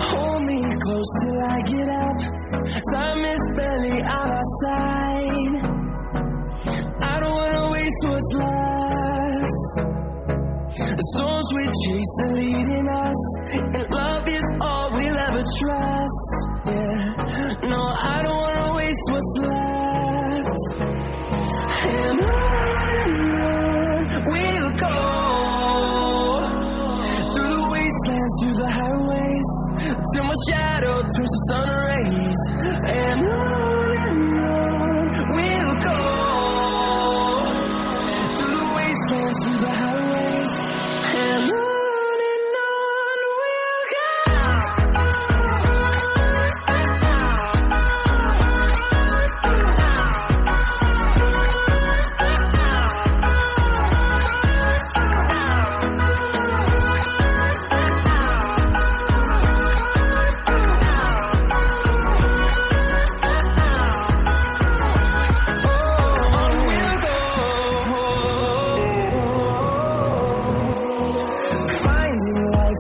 Hold me close till I get up. Time is barely on our side. I don't wanna waste what's left. The storms we chase are leading us, and love is all we'll ever trust. Yeah, no, I don't wanna waste what's left. And on we'll go, through the wastelands, through the highways, till my shadow turns to sun rays. And on we'll go, through the wastelands, through the highways, and on we'll go.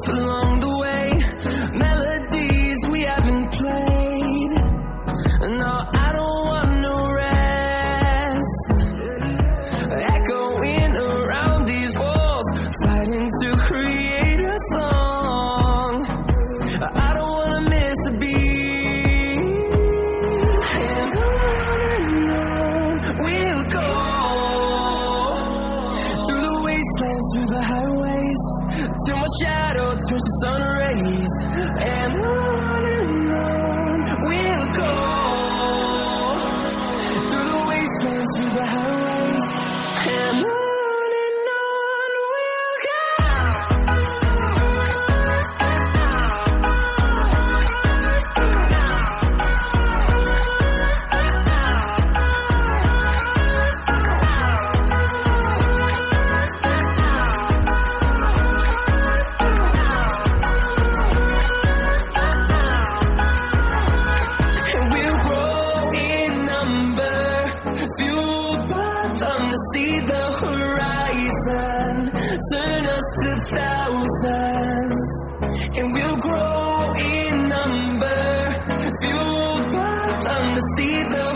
Along the way, melodies we haven't played. No, I don't want no rest. Echoing around these walls, fighting to create a song. I don't wanna miss a beat. And on we'll go, through the wastelands, through the highways, till my shadow turns to sun rays. And on we'll go, through the wastelands, through the highways, and on we'll go. Fueled by them to see the horizon, turn us to thousands, and we'll grow in number. Fueled by them to see the